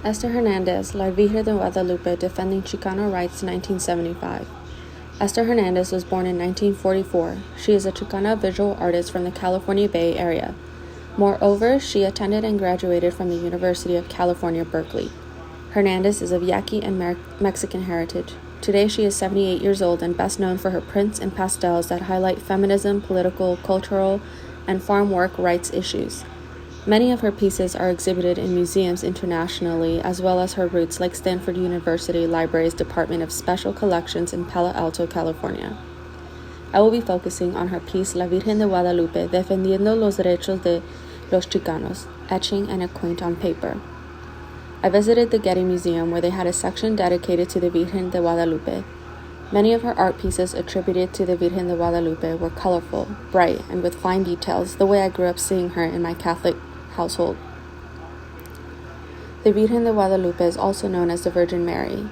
Ester Hernandez, La Virgen de Guadalupe, Defending Chicano Rights, 1975. Ester Hernandez was born in 1944. She is a Chicana visual artist from the California Bay Area. Moreover, she attended and graduated from the University of California, Berkeley. Hernandez is of Yaqui and Mexican heritage. Today she is 78 years old and best known for her prints and pastels that highlight feminism, political, cultural, and farm work rights issues. Many of her pieces are exhibited in museums internationally, as well as her roots like Stanford University Library's Department of Special Collections in Palo Alto, California. I will be focusing on her piece La Virgen de Guadalupe, Defendiendo los Derechos de los Chicanos, etching and a quaint on paper. I visited the Getty Museum, where they had a section dedicated to the Virgen de Guadalupe. Many of her art pieces attributed to the Virgen de Guadalupe were colorful, bright, and with fine details, the way I grew up seeing her in my Catholic household. The Virgen de Guadalupe is also known as the Virgin Mary.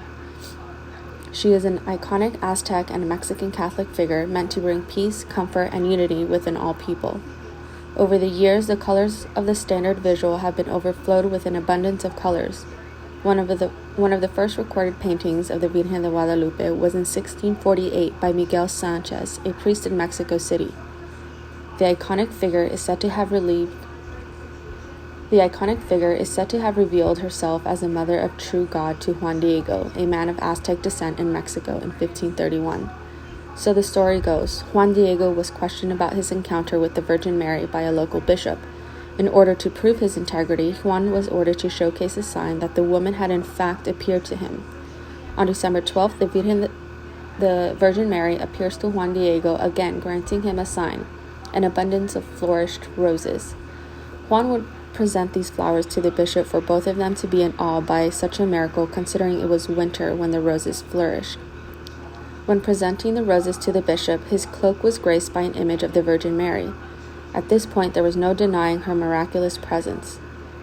She is an iconic Aztec and Mexican Catholic figure meant to bring peace, comfort, and unity within all people. Over the years, the colors of the standard visual have been overflowed with an abundance of colors. One of the first recorded paintings of the Virgen de Guadalupe was in 1648 by Miguel Sanchez, a priest in Mexico City. The iconic figure is said to have revealed herself as the mother of true God to Juan Diego, a man of Aztec descent in Mexico in 1531. So the story goes, Juan Diego was questioned about his encounter with the Virgin Mary by a local bishop. In order to prove his integrity, Juan was ordered to showcase a sign that the woman had in fact appeared to him. On December 12th, the Virgin Mary appears to Juan Diego again, granting him a sign, an abundance of flourished roses. Juan would present these flowers to the bishop for both of them to be in awe by such a miracle, considering it was winter when the roses flourished. When presenting the roses to the bishop, his cloak was graced by an image of the Virgin Mary. At this point, there was no denying her miraculous presence.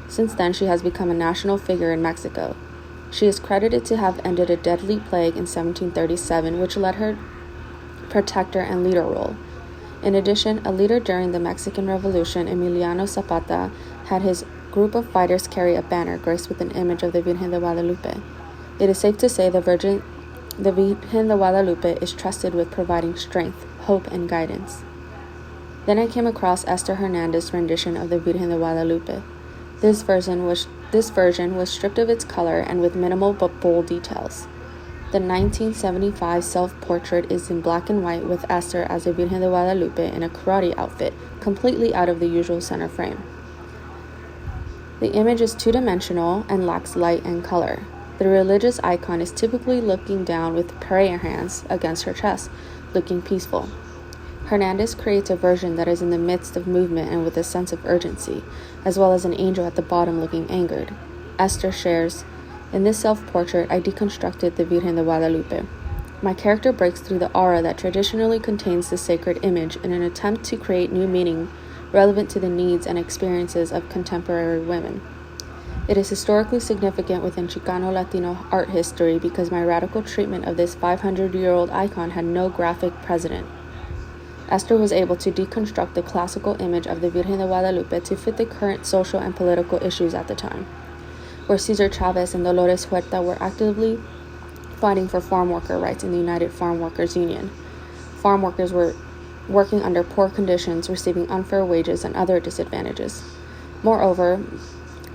Since then, she has become a national figure in Mexico. She is credited to have ended a deadly plague in 1737, which led her protector and leader role. In addition, a leader during the Mexican Revolution, Emiliano Zapata, had his group of fighters carry a banner graced with an image of the Virgen de Guadalupe. It is safe to say the Virgen de Guadalupe is trusted with providing strength, hope, and guidance. Then I came across Ester Hernandez's rendition of the Virgen de Guadalupe. This version was stripped of its color and with minimal but bold details. The 1975 self-portrait is in black and white with Ester as the Virgen de Guadalupe in a karate outfit, completely out of the usual center frame. The image is two-dimensional and lacks light and color. The religious icon is typically looking down with prayer hands against her chest, looking peaceful. Hernandez creates a version that is in the midst of movement and with a sense of urgency, as well as an angel at the bottom looking angered. Ester shares, "In this self-portrait, I deconstructed the Virgen de Guadalupe. My character breaks through the aura that traditionally contains the sacred image in an attempt to create new meaning relevant to the needs and experiences of contemporary women. It is historically significant within Chicano Latino art history because my radical treatment of this 500-year-old icon had no graphic precedent." Ester was able to deconstruct the classical image of the Virgen de Guadalupe to fit the current social and political issues at the time, where Cesar Chavez and Dolores Huerta were actively fighting for farm worker rights in the United Farm Workers Union. Farm workers were working under poor conditions, receiving unfair wages and other disadvantages. Moreover,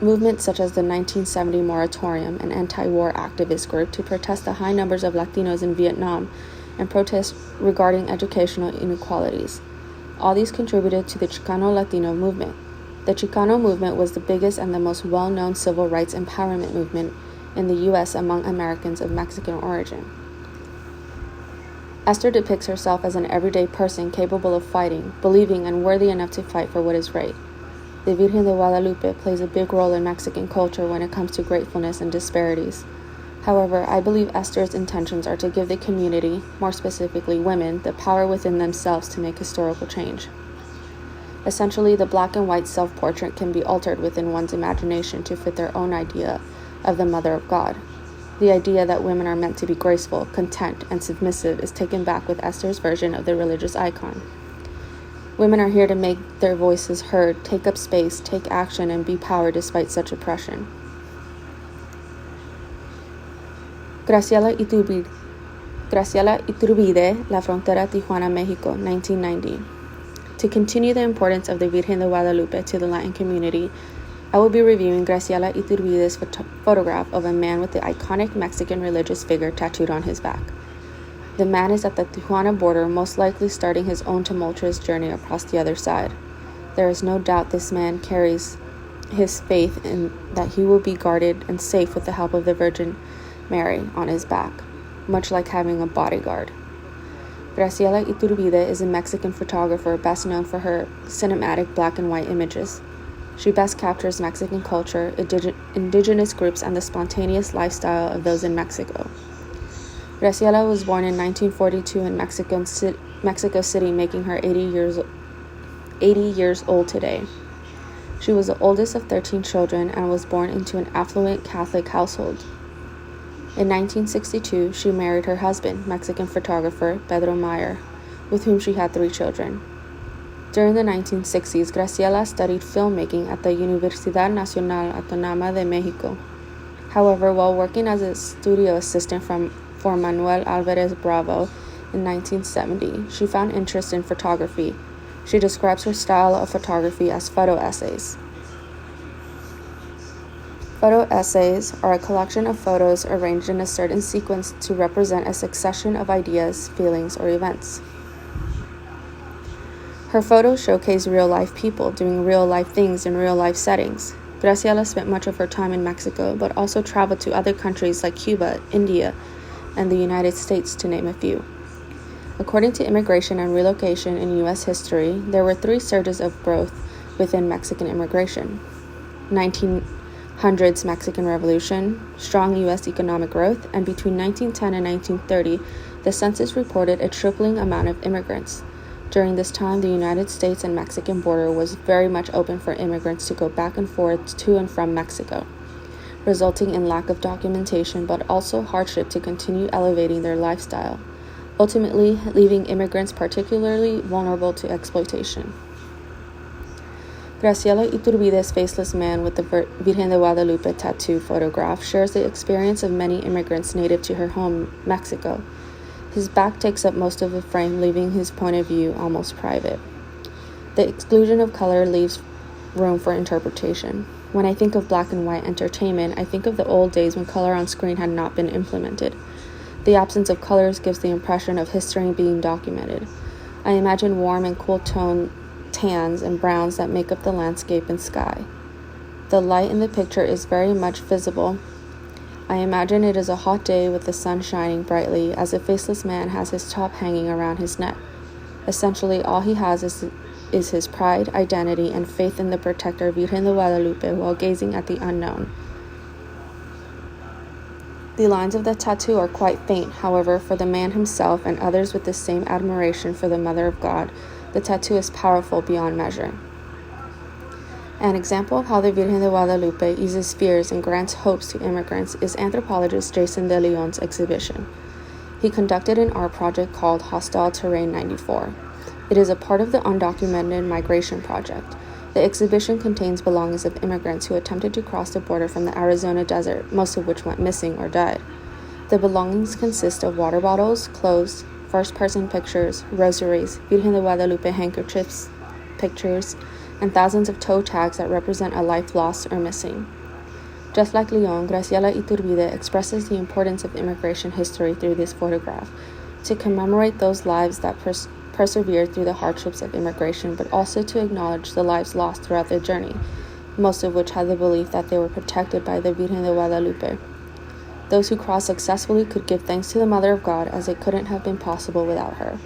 movements such as the 1970 moratorium, an anti-war activist group to protest the high numbers of Latinos in Vietnam, and protests regarding educational inequalities. All these contributed to the Chicano Latino movement. The Chicano movement was the biggest and the most well-known civil rights empowerment movement in the U.S. among Americans of Mexican origin. Ester depicts herself as an everyday person capable of fighting, believing, and worthy enough to fight for what is right. The Virgen de Guadalupe plays a big role in Mexican culture when it comes to gratefulness and disparities. However, I believe Ester's intentions are to give the community, more specifically women, the power within themselves to make historical change. Essentially, the black and white self-portrait can be altered within one's imagination to fit their own idea of the Mother of God. The idea that women are meant to be graceful, content, and submissive is taken back with Ester's version of the religious icon. Women are here to make their voices heard, take up space, take action, and be power despite such oppression. Graciela Iturbide, La Frontera, Tijuana, Mexico, 1990. To continue the importance of the Virgen de Guadalupe to the Latin community, I will be reviewing Graciela Iturbide's photograph of a man with the iconic Mexican religious figure tattooed on his back. The man is at the Tijuana border, most likely starting his own tumultuous journey across the other side. There is no doubt this man carries his faith in that he will be guarded and safe with the help of the Virgin Mary on his back, much like having a bodyguard. Graciela Iturbide is a Mexican photographer best known for her cinematic black and white images. She best captures Mexican culture, indigenous groups, and the spontaneous lifestyle of those in Mexico. Graciela was born in 1942 in Mexico City, making her 80 years old today. She was the oldest of 13 children and was born into an affluent Catholic household. In 1962, she married her husband, Mexican photographer Pedro Mayer, with whom she had 3 children. During the 1960s, Graciela studied filmmaking at the Universidad Nacional Autónoma de Mexico. However, while working as a studio assistant for Manuel Alvarez Bravo in 1970, she found interest in photography. She describes her style of photography as photo essays. Photo essays are a collection of photos arranged in a certain sequence to represent a succession of ideas, feelings, or events. Her photos showcase real-life people doing real-life things in real-life settings. Graciela spent much of her time in Mexico, but also traveled to other countries like Cuba, India, and the United States, to name a few. According to immigration and relocation in U.S. history, there were 3 surges of growth within Mexican immigration. 1900s Mexican Revolution, strong U.S. economic growth, and between 1910 and 1930, the census reported a tripling amount of immigrants. During this time, the United States and Mexican border was very much open for immigrants to go back and forth to and from Mexico, resulting in lack of documentation but also hardship to continue elevating their lifestyle, ultimately leaving immigrants particularly vulnerable to exploitation. Graciela Iturbide's faceless man with the Virgen de Guadalupe tattoo photograph shares the experience of many immigrants native to her home, Mexico. His back takes up most of the frame, leaving his point of view almost private. The exclusion of color leaves room for interpretation. When I think of black and white entertainment, I think of the old days when color on screen had not been implemented. The absence of colors gives the impression of history being documented. I imagine warm and cool tone tans and browns that make up the landscape and sky. The light in the picture is very much visible. I imagine it is a hot day with the sun shining brightly as a faceless man has his top hanging around his neck. Essentially, all he has is his pride, identity, and faith in the protector Virgen de Guadalupe while gazing at the unknown. The lines of the tattoo are quite faint, however, for the man himself and others with the same admiration for the Mother of God, the tattoo is powerful beyond measure. An example of how the Virgen de Guadalupe eases fears and grants hopes to immigrants is anthropologist Jason de Leon's exhibition. He conducted an art project called Hostile Terrain 94. It is a part of the Undocumented Migration Project. The exhibition contains belongings of immigrants who attempted to cross the border from the Arizona desert, most of which went missing or died. The belongings consist of water bottles, clothes, first-person pictures, rosaries, Virgen de Guadalupe handkerchiefs, pictures, and thousands of toe tags that represent a life lost or missing. Just like Leon, Graciela Iturbide expresses the importance of immigration history through this photograph, to commemorate those lives that persevered through the hardships of immigration, but also to acknowledge the lives lost throughout their journey, most of which had the belief that they were protected by the Virgen de Guadalupe. Those who crossed successfully could give thanks to the Mother of God, as it couldn't have been possible without her.